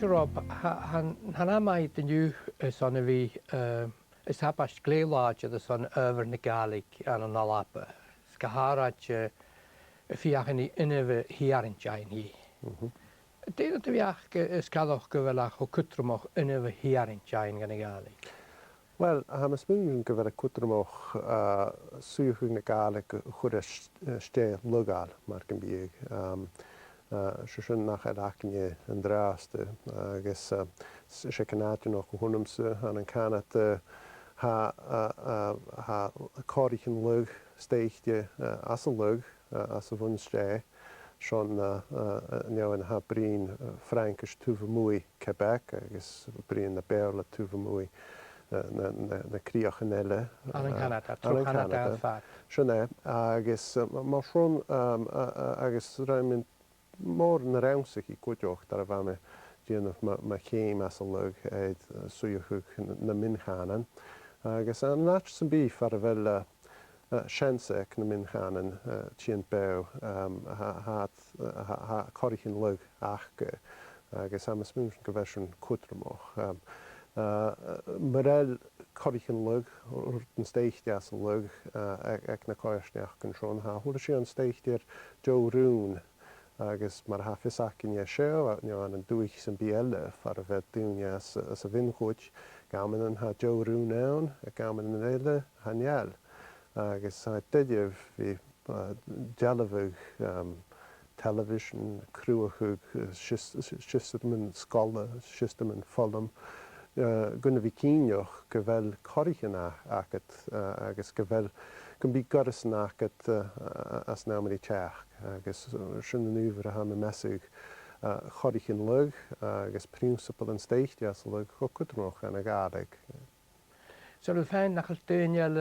Rob, hana mai the new son of the is hapas gleilage the son over the Gaelic and an alapa. Skaharach fiachni ineve here in China. Dyn ydw iach ysgaddoch gyfelach o cwtrwmoch ineve here in China gan y Gaelic. Wel, ham ysmwng gyfer y cwtrwmoch swych yn y Gaelic chwr ste lygal mae'r gymbyg. Sy'n nach acne yn drast agos sy'n canadyn o'ch hwnnwms yn canad ha corich yn lyg steichdi as y lyg as y fwn ste Sean yn ha brin Frankis tufa mwy Quebec agos brin na berla tufa mwy na crioch yn ele Yn Canada, trwy Canada alfar. Sian agos mae Sean agos rhaid mynd mor yn yr ewnsig I gwydioch dar y fame dyn mae cheim as y lyg eid swychwch na minchanan agos yn nach sy'n bif ar y fel siansec na minchanan tîn bew ha corich yn lyg achge agos am ysmwng gyfersiwn cwdramoch Mae'r corich yn lyg wrth yn steichdi as y lyg ac na coesniach yn sion ha hwyr si yn steichdi'r Joe Rŵn agos mae'r hafis ac yn iasio yn dwych sy'n biele ar y fed diwnia as y fynchwyd gael yn ha Joe Rŵn ewn a gael yn eile haniel agos ha dydyf fi delafwg television crwachwg system yn sgola system yn ffolwm gwna fi cynioch gyfel corich yna agos gyfel gymbi gyrys yna agos as nawr mynd I teach agos sy'n yn yfr ham y mesig corich yn lyg agos principal yn steichdi as lyg o cwdrwch yn y Gaelig. So the Fhèin nach dynjal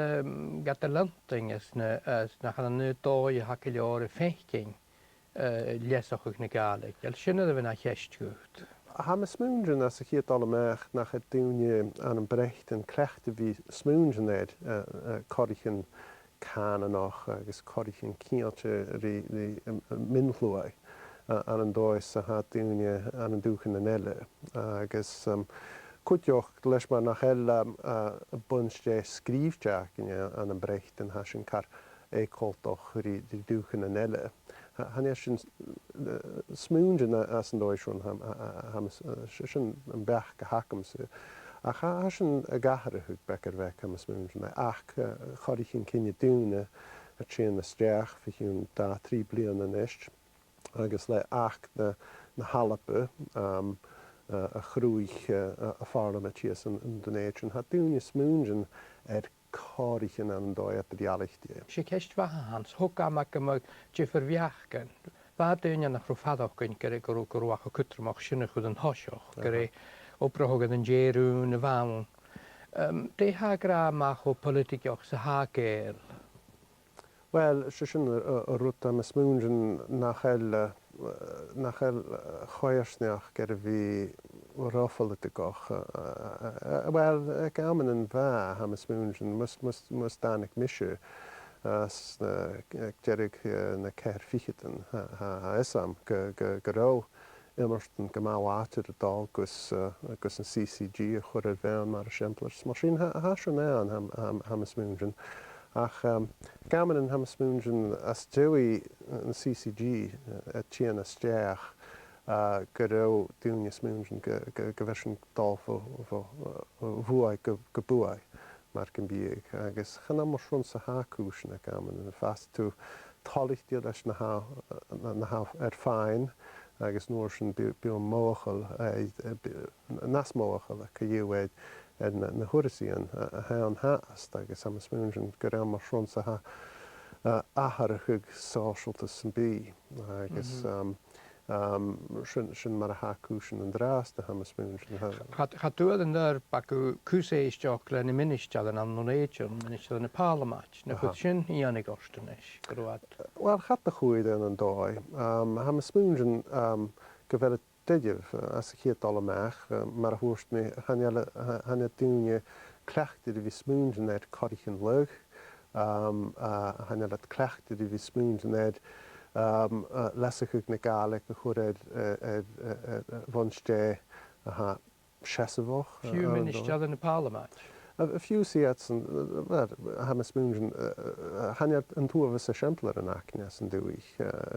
gat y lanting is nach an nu doi hakiliore fechking lesoch yn y Gaelig. Jel sy'n ydw yna chest gwyd. Ham y smwngyn as y chiad ol y mech nach y diwnia an yn brecht yn clecht fi smwngyn ed corich yn can ynoch agos corich yn ciot ri minlwai an yn does a ha diwnia an yn dwch yn ele agos cwtioch leis mae nach bunch de sgrifjac an yn brecht yn hasyn car coltoch ri dwch yn ele Han er sin smúngin as an doisún ham sin an bech go hakams a ha sin a gaharthug becker vek ham smúngin ach choirich in cinne dúne a trían na streach fi hún da 3 blian an ist agus le ach na halape a chrúich a farlam a tías an donation ha dúne smúngin corich yn an doi at y dialecti. Si cest fa hans, hwg am ac ymwg jyffyr fiachgan. Fa dyn yn achrw ffaddoch gyn gyda gyrwach o cytrwmach synach wyd yn hosioch, gyda obrahog yn jerwn y fawn. De ha gra mach o politicioch sy ha gael? Wel, sy'n rwt am ysmwngyn nachel choersniach gyda fi roffel y goch. Wel, gael yn fa am ysmwngyn, mwys danig misio. As gerig na cer fichytyn ha esam gyro immerst yn gymal atyr y dol gws yn CCG y chwrdd fewn mae'r esiamplers. Mae sy'n ha sy'n ean am ysmwngyn. Ach, gaman yn ham smwngyn as dewi yn CCG tîn as deach gyda diwnia smwngyn gyfersyn dolf o fwy gybwy mae'r gymbyg. Agos chynna mor rhwng sa ha cwys na gaman yn ffast tu tolich diad as na ha Fhèin agos nôr sy'n byw mochel nas mochel ac yw na hwrsian a hawn hast agos am ysmwngyn gyda mor rhwng sa ha aharachug socialtas yn bi agos sy'n mar a ha cwysyn yn drast a ham ysmwngyn. Chadwyd yn yr bag o cwseis joc le ni ministad yn amnwneidio'n ministad yn y parlament. Na chwyd sy'n Iain i gostynys gyrwad? Wel, chad y chwyd yn doi. Ham ysmwngyn gyfer y dydyf as y chiad dol y mech, mae'r hwrst mi hanna diwnia clechtyr i fi smwngyn ed corich yn lyg, hanna lat clechtyr i fi smwngyn ed lesachwg na Gaelic y chwred vonste ha Shesavoch. Few ministers in the parliament. A few seats and hamas mungen hanyard an two of us a shempler in Aonghas and Duich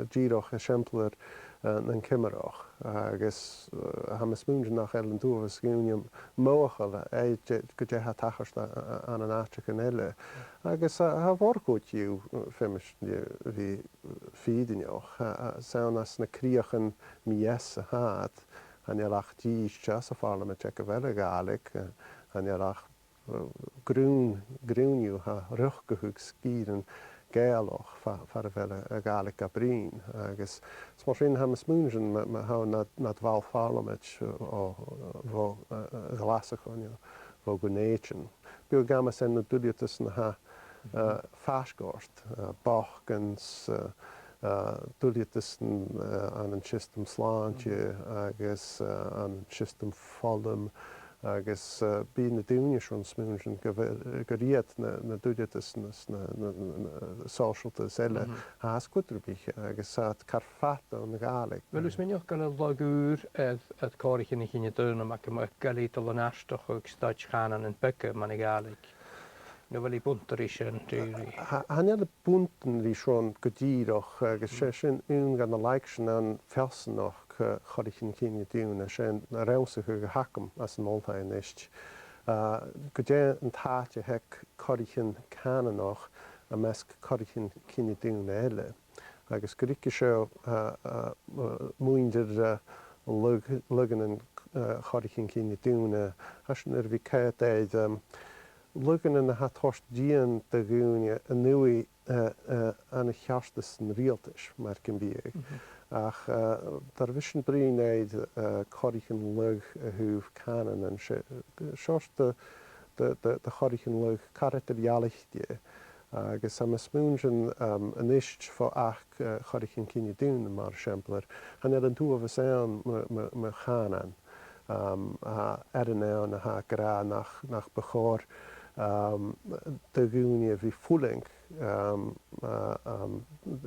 Gearradh a shempler and Camara I guess hamas mungen nach ellen two of us union moachal could you have Tacsa an Aonghas I guess have work with you finished the feeding you sound as na Crìsdean Maise had and you lach die just a parliament check a very Gaelic and you lach Groundsell ha ruchgehug skieren Gearradh far a Gaelic a brin agus smorin hamas mungen ma how not val parliament o vo glasach on you vo Coinneach bu gamas en dulitus na ha Fashgort Bachgens dulitus an an system slantje agus an system Fuaim agus bí na dúine sin smúin go Gearradh na dúidetas na socialtas eile has Cuirbhaiche agus carfata an na Gaelic. Well, is minioch gan a lagúr at Corichin i chine dúna mac am galítal an astoch ag staid chanan an becca man i Gaelic. Nu bhfuil I buntar I sin dúri. Hanne le buntan lí sin go díoch agus sé sin ún gan na like sin an fesanach Corichin cine dúna sin na rausach go hacam as an Eathain ist. Go dé an táte hec Corichin cananach a measc Corichin cine dúna eile. Agus go rice seo muindir lugan an Corichin cine dúna as an bhí céad éid lugan in ha tost dían de gúine a nui an a cheastas an rialtas mar Caimbeul. Ach dar vision brín éid Corichin lug a húh canan an seos de Corichin lug caratar Iainne agus am a smúnjan an ist fá ach Corichin cine dún mar siemplar han an tú of a sound me chanan an a ha gra nach bechor de gúine bhí fuling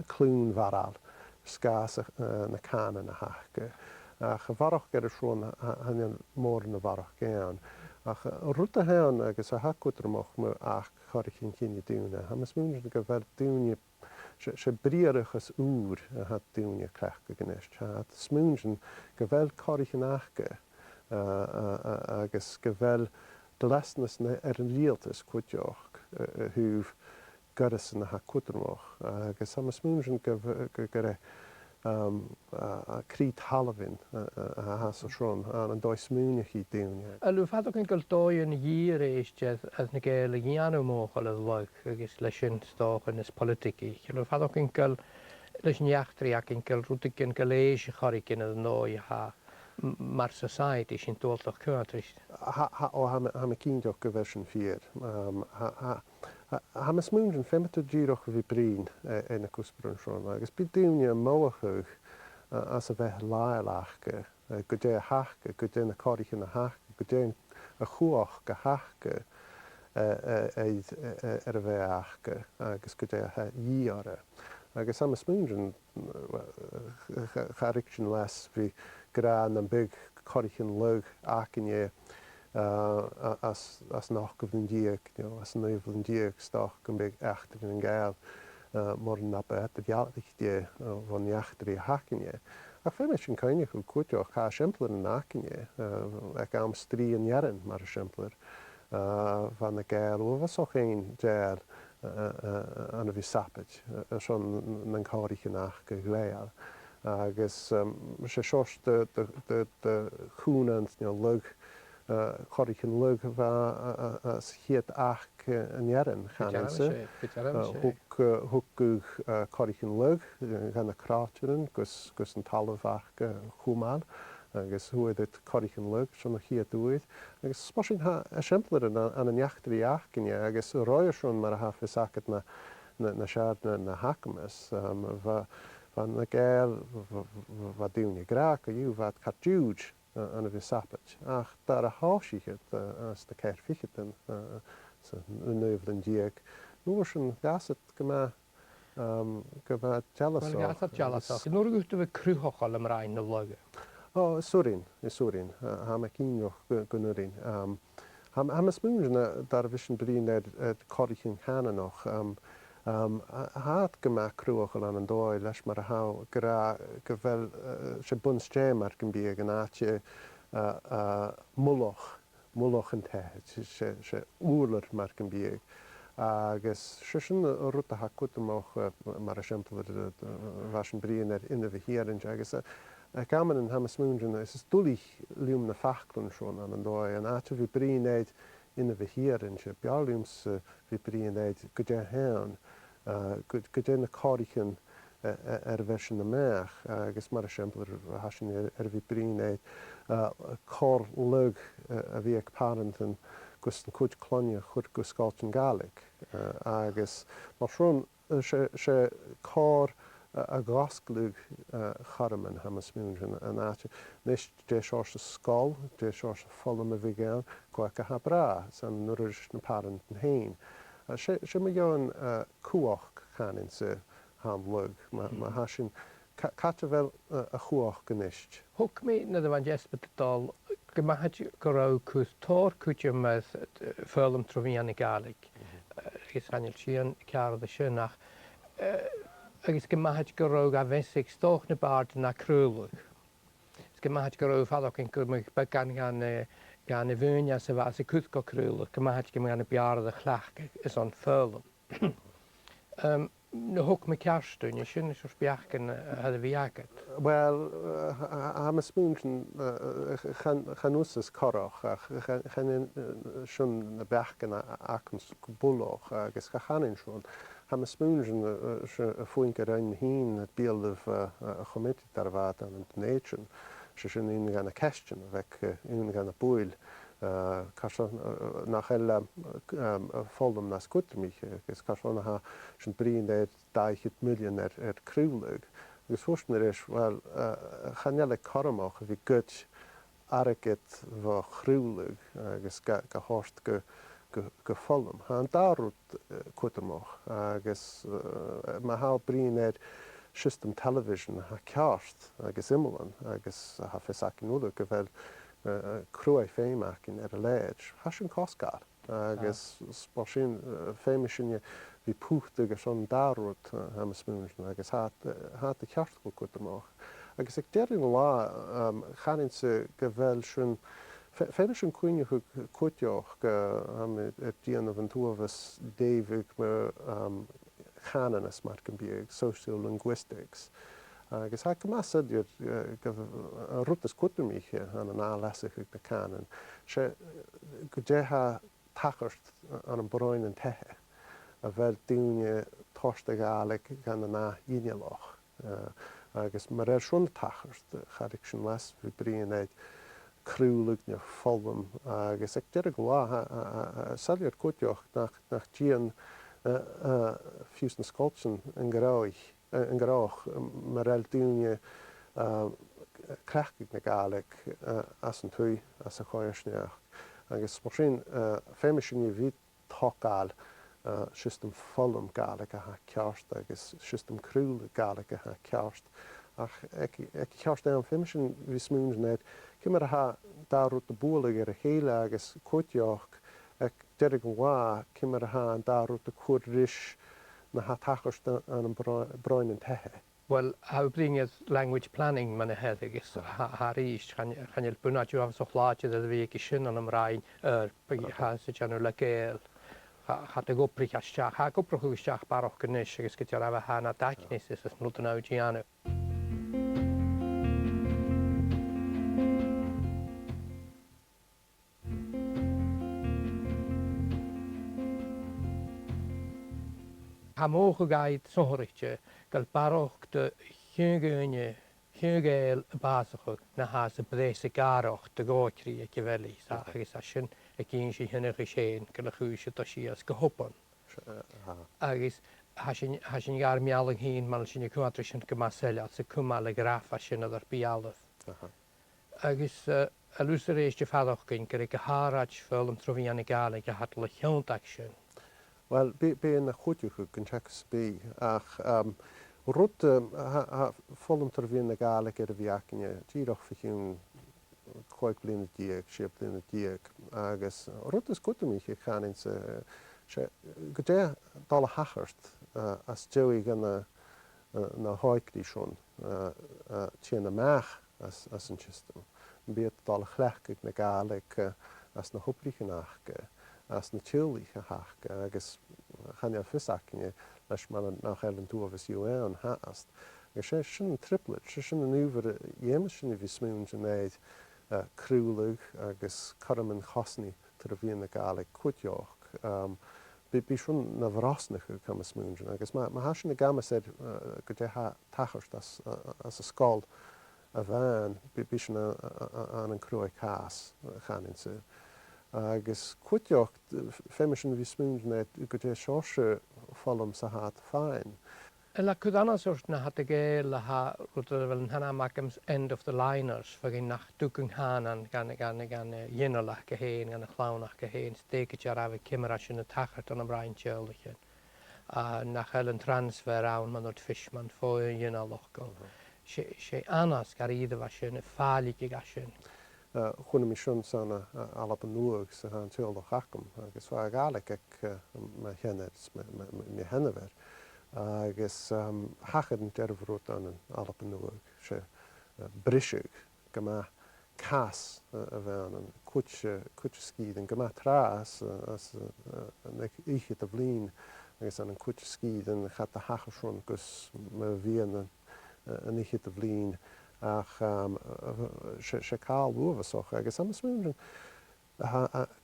clún varal skas na canan na hache. Ach bharach ger a srún han mór na bharach géan. Ach ruta hean agus a hacutrmach me ach Corichin cine dúna. Hamas múin go bhar dúne sé briarachas úr a hat dúne clecha gneist. Hat smúin go bhfuil Corichin ache agus go bhfuil de lesnas na an rialtas cuiteoch húh garas na ha cutrmach agus am smúin go Crít Halvin has a srun an dóis smúneach I dúne. A lú fadach an gil dóin hír éiste as na Gaeilge Iain móchal a lug agus leis sin stáchan is politici. Lú fadach an gil leis neachtarí ac an gil rúdagin galéise Corichin a nói ha mar society sin dúltach cuatris. Ha cínteach go bheith sin fiar. Ha smúin femata díoch a bhí brín na cúsparan srun agus bí dúine móachuch as a bheith láileachcha go dé a hacha go dé na Corichin a hacha go dé a chuach go hacha ar a bheith achcha agus go dé a díara. Agus am smúin charic sin les bhí gran an big Corichin lug Aonghas as nach go bhn diaag, as an nuibh diaag stach go big eachtar an gael mór an napa etar Dealbhaiche van neachtarí Aonghas. A féime sin Coinneach go cuiteoch cha siemplar an Aonghas ag am strí an Iain mar a siemplar van na gael ó bheitsoch éin déal an a bhí sapid son an Corichin go gléal. Agus sé seos de chúnant lug Corichin lug bheit hiad ach an Iain chanansa. Thug Corichin lug gan na crátean gus an talamhach chúmáil agus thuaid Corichin lug son na hiad úid. Agus smosin a siemplar an a neachtarí Aonghas agus roiirisiún mar a ha fisacad na seaarna na hacamas van na gael va dúne graach a dú vad cartúd an a bhí sapid. Ach dar a háisiad as na ceir fichitan nuibh an diaag. Nuair sin gasat go bheith jealasach. Nuair a gúta bheith cruúthachal am rain na luga. O, Surin. Ha me cíneoch gunnarin. Ha me smúna dar vision brín corichin Chananoch. Had gema cruachel an dói leis mar ha gra gevel se bunsté mar can be gan atje muloch an te se úler mar can be agus sin ruta ha kutamach mar exempel waschen brien in de beheering agus Cameron ha smúnjin is dúlich lium na fachgrun schon an dói an atje vi brien in de beheering se bialums vi brien go hen go na corichin version na meach agus mar exempel hasin vi brien cor lug a vi parentin gus an kuit clonne chud go Scotland Gaelic agus mar schon se cor a gasglug charman ha smúnjin an atje nis dé seo se skol dé seo se follum a vigan go a ha bra san nuris na parentin hain se me joan cuach chanin se ham lug ma hasin Catvel a chuach ganist. Hook me na the van jesbetdal gemahad go cús tór cúte me fölum trovíanna Gaelic agus hanil sían cearad a sinnach agus gemahad go a vesig stoch na bard na crúlug. Gemahad go fadach go me began gan bhúne sa bheit sa cús go crúlug, gemahad go me an bearad a chlach is an fölum. Na hook me cearstún, sin is beachcin a bhíagad. Well, ha me smúnjin chanúsas corach chan sin na beachcin acans buloch agus chachanin schon. Ha me smúnjin fuin go rein hín at bíaldh a chomiti dar bhad an nation se sin in gan a question vek in gan a búil nach hella foldum na skutermiche gus kasna ha sin brín 10 million crúleg gus fórstner is wel chanelle karmach vi gut arget va chrúleg gus ga horst go follum ha an darút kutermach agus ma ha brín system television ha ceart agus imlan agus ha fesakin úle govel cruai féimeach in a léid. Hasin coscar agus spásin féimiisiine hí pucht agus an darút ha smúnjin agus hat a ceartfuil cutamach. Agus ag déirin lá chanin se go bhfuil sin féidir sin cuine chu cuiteoch go díanamh an túhas David me chananas mar can be sociolinguistics. Agus ha go mas ydyr rutas cutamíche an an álasach de canan. Se go dé ha tachart an an broin an tehe a bheit dúne tosta Gaelic gan an ínealoch. Agus mar sin tachart charig sin las vi bríon crúlug ne follum agus ag deir go lá salir cuiteoch nach dían fiús na Scotland an grách mar dúne crachig na Gaelic as an tui as a choirsneach. Agus mar sin féimiisiine ví togáil system follum Gaelic a ha ceart agus system crúlug Gaelic a ha ceart. Ach ag ceart an féimiisisin ví smúnjin cimar a ha darút de búlaig a chéile agus cuiteoch ag deir go lá cimar a ha an darút de cuaris na ha tachart an an broin an tehe. Well, how bring is language planning man ahead agus haríist chanil buna you have so láte that vi sin an am rain has a general le géil hat a goprich a steach ha goproch steach baroch gnis agus get a hana danis is nu an ágianú. Ha mócha gaid sohrichte gal baroch de hiúgéine hiúgéil a básachu na has a bréis a garoch de gáitrí a geveli agus a sin a gén si hinne séin go a chúise a si as go hoppan. Agus ha sin gar mealling hín man sin cuatri sin go masile sa cumal a grafa sin ar bialh. Agus a lusaréis de fadach gin gur go hárad fölum trovíanna Gaelic a hat le cheontaach sin. Well, be in a chuúchu gan Checks be ach Rút fólam tar bhíon na Gaeilge ar a bhíachine, tíoch fiún chuig bliana díag, sé bliana díag, agus rút is gotamíche chanin go dé dal a hachart as dewi gan na háiclí sin tí na meach as an system. Bíad dal a chhlechcaigh na Gaeilge as na hoplíchanachge, as na tíolícha hachge, agus chaine fisachine leis man nach eile dúhas UN haast. Agus sé sin an triplet, sé sin an uver dhéime sin bhí smún an éid crúlaigh agus charaman chosní tar a bhíon na Gaeilge cuiteoch. Bí sin na bhrásnacha cum smún, agus má hasin na gama sé go dé tachart as a scáil a bhein, bí sin an cruaigh cas chanin sa. Agus cuiteoch féime sin bhí smún go dé seoirse fálam sa hat Fhèin. La Cudanas na hat ge la ha rut hana makams end of the liners fagin nach dukung hanan gan Fionnlagh Ghobhainn gan Chlónach Ghobhainn steek Gearradh Camara sin tachart an Brian Churliche nach helen transfer aun man ort fishman fo Fionnlagh go sé anas gar iad sin fálig gasin Chuna mi sin sanna alap an nuag sa han Fionnlagh acham agus fa Gaeilge ag me hennet me hennever agus hachad an derbhrút an alap an nuag sé brisig go cas a bhean an cuite scíd an go trás as íchiad a bhlín agus an cuite scíd an chat a hachasún gus me bhíon an íchiad a bhlín ach sé cáil uhasoch agus am smúin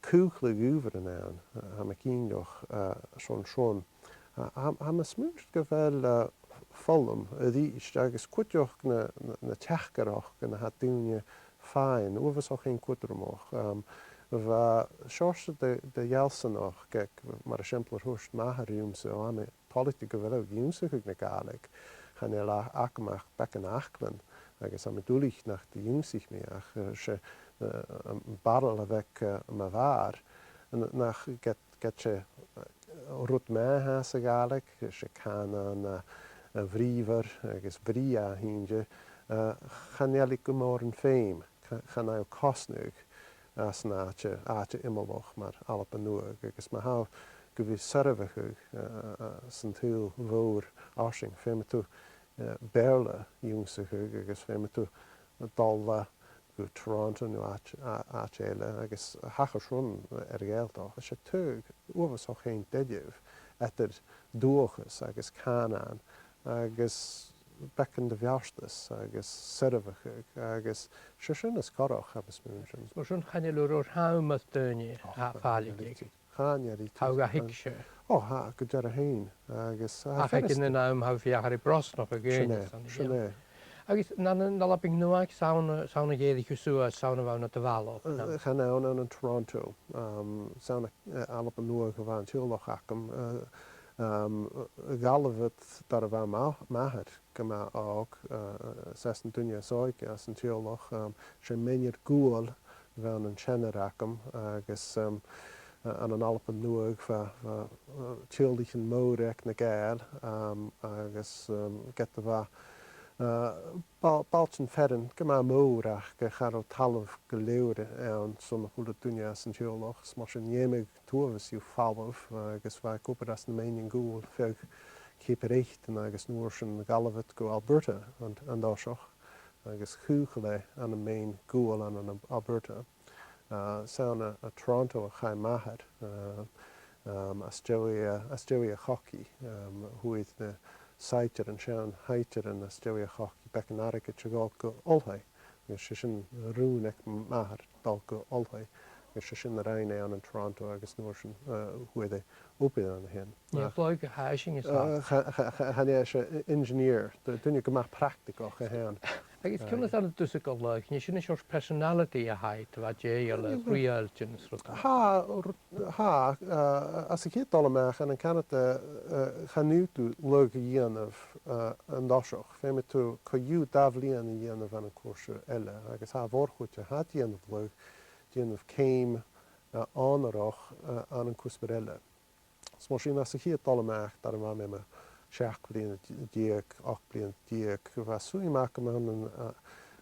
cúchla gúver an ann ha me cínoch son ha me smúint go bhfuil fólam a dhíist agus cuiteoch na teachgarach gan ha dúine Fhèin, uhasoch in cuitarmach. Bheit seirse de dhealsanach gec mar a simplar thuist maithariúmsa ó ame polític go bhfuil gúmsa chuig na Gaeilge chan é acamach becan achlan agus am dúlaich nach de dúmsich mé ach sé barrel a bheith ma bhar nach get sé rút méthe sa Gaeilge sé cána a bhríomhar agus bhrí a hínde chanéalaigh go mór an féim chan é cosnúg as na áte imimech mar alap an nuag agus má há go bhí sarabhachuig san túil mhór áising féime tú béla dúmsa chuig agus féime tú dal go Toronto nó áte éile agus hachasún ar ggéaltach sé tuig uhasoch chéin deideamh etar dúchas agus cánan agus becan de bhearstas agus sarabhachuig agus sé sin is corach am smún. Mar sin chaine úr hamas duine fálig Cháinearí tá hiic sé. Ó ha go dear a hain agus in náim ha fiachar brosnach a gé. Sinné. Agus na laping nuach sauna géad chusú sauna bhna de bhá. Chan an an Toronto sauna alap an nuach go bhain Fionnlagh acham Agallamh dar a bheith maithir go ág sesan duine sóig as an Fionnlagh sé méinear gúil bhean an tseannar acham agus an alap an nuag tíoldaich an mór ag na Gael agus get a bheith baltin ferrin go mór ach go charó talamh go leabhar ann son chula duine as an Fionnlagh mar sin dhéimig tuamhas yú fálamh agus bheith cúpar as na méin gúil feag céipar éichtain agus nuair sin Agallamh go Alberta an dáiseach agus chúcha le an na méin gúil an Alberta. Sauna a Toronto a chaim mahar as dewi a choki huid na saiter an sean haiter an as dewi a choki becan aric a gal go olhai gus sin rúnek mahar dal go olhai gus sin na raine an Toronto agus nuair sin huid open an hen. Flóig a haising is Hanne se engineer dunne go mar practicach a hen. Agus cumlas an dusa go le, ní sinna seos personality a haid bheit déal le rialtin srota. Ha as a chéad dalameach an Canada chanútú le dhéanamh an dáiseach féime tú chuú dahblíon a dhéanamh an cuasa eile agus há bhórchuite há dhéanamh le dhéanamh céim anarach an cuspar eile. Mar sin as a chéad dalameach dar má mé seach bliana diaag, 8 bliana diaag, bheit Fuaim an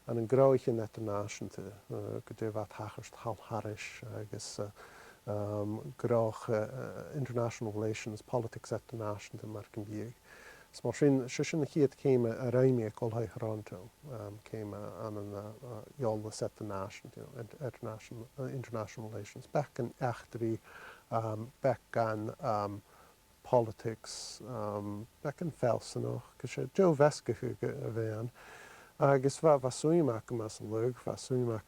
an Gráidhe Internationalta, go dtí bheit thachart Harris agus Grách International Relations, Politics Internationalta mar an bíag. Mar sin chiad céime a raimí colthaid Toronto, céime an an Eollas International Relations, bec an eachtarí, bec an politics, bec an felsanach, go sé Joe Measgachadh a bhéan, agus bheit Fuaim as an lug, Fuaim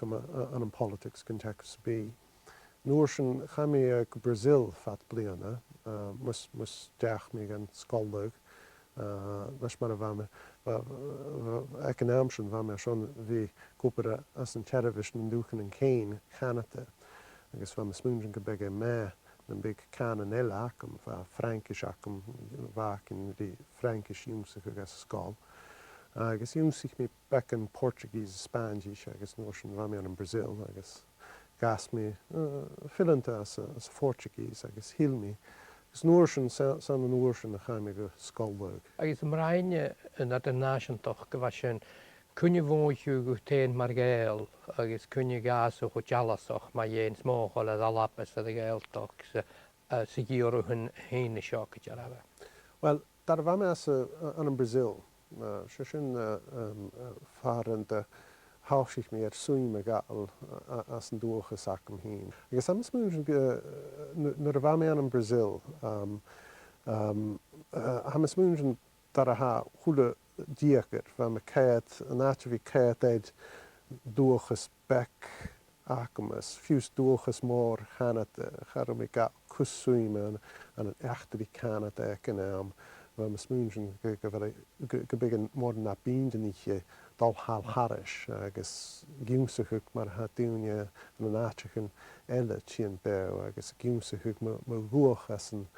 an politics gan teachas bí. Nuair sin chaimí go Brazil fat bliana, mus deach mé an scollug, leis mar a bhame, economsin bhame sin bhí cúpara as an television an dúchan an céin Canada, agus bhame smúnsin go beag mé an big can an Nill acham, Frankish acham, bhacin rí Frankish iúmsach agus scáil. Agus iúmsach mé bec an Portuguese, Spanish, agus nuair sin bhame an Brazil, agus gas mé fillanta as Portuguese, agus hilmi. Agus nuair sin san an nuair sin a chaimé go scáilbug. Agus mraine yn internationaltoch go bhaith sin cunne bhóithú go téin mar gael agus cunne gasú go jalasach má dhéon smóchail a dalapas a gaeltoch sa gíorú hun héine seo go Gearradh. Well, dar bhame as an Brazil, se sin faran de háisich mé Fuaim a gael as an dúchas acham hín. Agus am smúnsin nuair a bhame an Brazil, am smúnsin dar a ha chula diaachar, bhame céad, an áitihí céad éid dúchas bec achamas, fiús dúchas mór Canada, charm i ga Fuaim an an eachtarí Canada ag an am, bhame smúnsin go big mór na bíndaniche Dòmhnall Harris, agus giúmsachug mar Sidonia an an áitechan eile tíon bew, agus giúmsachug mo ruach as an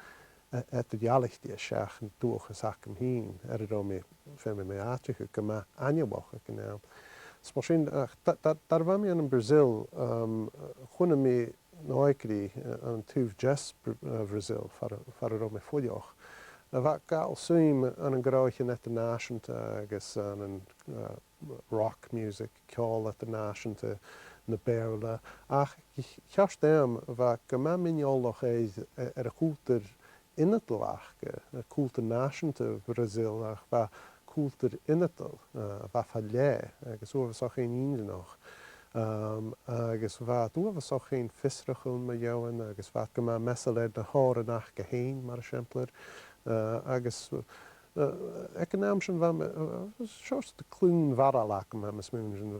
Dialbhaiche seach an dúchas acham hín, dó mé féime mé áitechan go má aineabhacha go nám. Mar sin, dar bhame an Brazil, chuna mé náicrí an túh just Brazil far dó mé fuideoch. A bheit gael Fuaim an an Gráidhe Internationalta agus an rock music, ceol Internationalta na béirle. Ach, cheast am bheit go má miniolach a cúltar inadlachge, a cúltar náisiúnta Brazil ach bheit cúltar inadal, bheit fa lé, agus uafasach éon índanoch. Agus bheit uafasach éon fisrachil ma dheoin, agus bheit go má mesalad na háranach go héin mar siemplar. Agus economsin bhame, seos de clún varalach am smúnsin,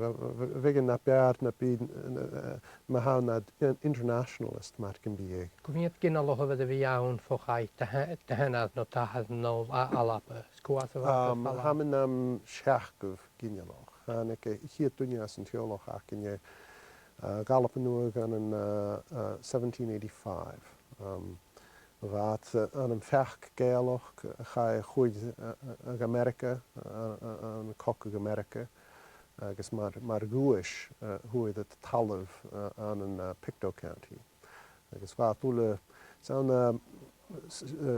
bhígan na beard na bíd ma há na internationalist mar can bíag. Gwniad gyn aloch o fydde fi iawn ffocau dehennad no tahad no alapa, sgwas o fath? Hamin am seachgwf gynialoch. Hannig hiad dwnias yn teoloch ac yn galop yn nhw gan yn 1785. Wat aan een vecht gealoch ga je goed Amerika, aan kokkig Amerika, gus maar goeish hoe het talf aan een Pictou County. Gus wat ule zo'n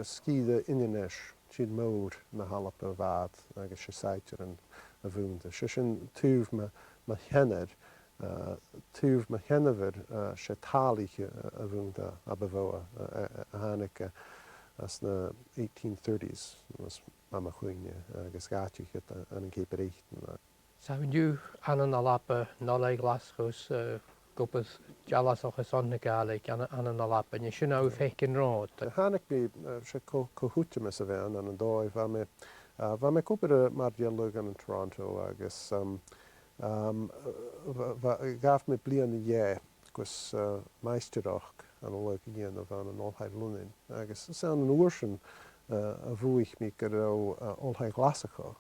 skiede Indianish chid mood na halp wat gus je seiter en woonde. Shishin tuv me henned. Tuv me hennever se talige woonde abevoa Haneke as na 1830s was mama Coinneach agus gatich an an Cape Richten. Zou nu aan een alappe nolle glasgoos gopas jalas och son galig aan een alappe en je should nou feken rood. Hanek be se kohute mes aan an doi va me kopere mar dialog an Toronto agus gaf me blian je gus meisterach an leuk Iain of an an olheid lunin. Agus san an oorsen a vuich mi go olheid glasacha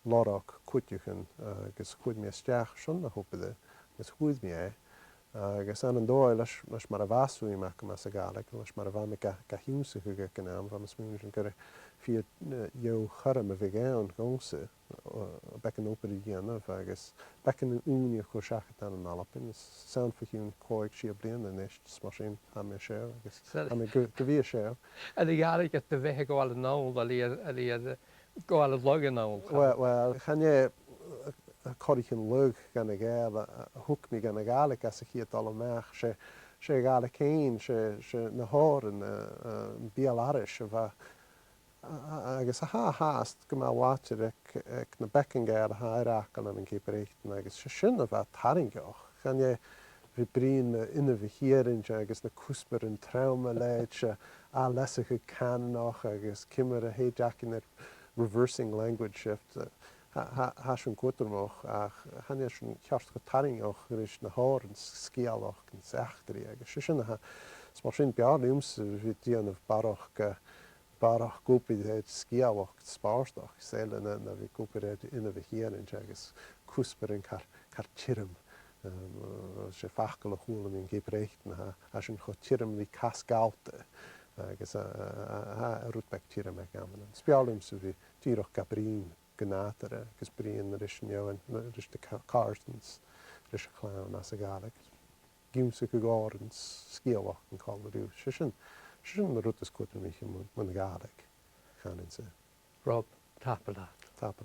lorach kutjuchen gus goed me steach schon na hopede gus goed me agus an dóil leis mar a bhasúí me go mas a gála, leis mar a bhame ga hiúsa chu go gnáam, bh mas múin gur fiad jo chum a bhí gán gomsa becin ópaí dhéanamh agus becin úní chu seacha an nalapin, is san fahiún cóig si a blian in is mar sin ha mé sé agus go bhí sé. A dhearra get de bheitthe gáil nó a líad gáil log an nó. Well, channe choirichin lug gan a gáil a thucmí gan a gála as a chiad dal meach sé gála céin sé na háran bíal aris a bheith agus a háast go má bhátear ag na becin gáir a háireachil an céparéachtain agus sé sin a bheith taringeach. Channe bhí bríon ina bhíhéann agus na cúspar an trauma leid se á lesacha canach agus cimar a héideachcin ar reversing language shift. Has an cuatarmach ach hanne sin ceart go taringeach éis na háir an scéalach an seachtarí agus sé sin mar sin bearúmsa bhí díanamh barach gúpaid scéalhacht spáirteach céile na bhí gúpaid ina bhíhéann agus cúspar an car tírim sé fachcail a chúla ín gébréchtna a sin chu tírim hí cascáta agus a rútbeh tírim ag gaman. Spialúmsa bhí tíoch gabrín gnátere agus bríon ris neoin ris de Carstens ris a chlán as a gála. Gimsa go gáin scéalhacht an cáú sin na rutas cuatarmíe man a gála chanin sa. Rob, tappa Tappa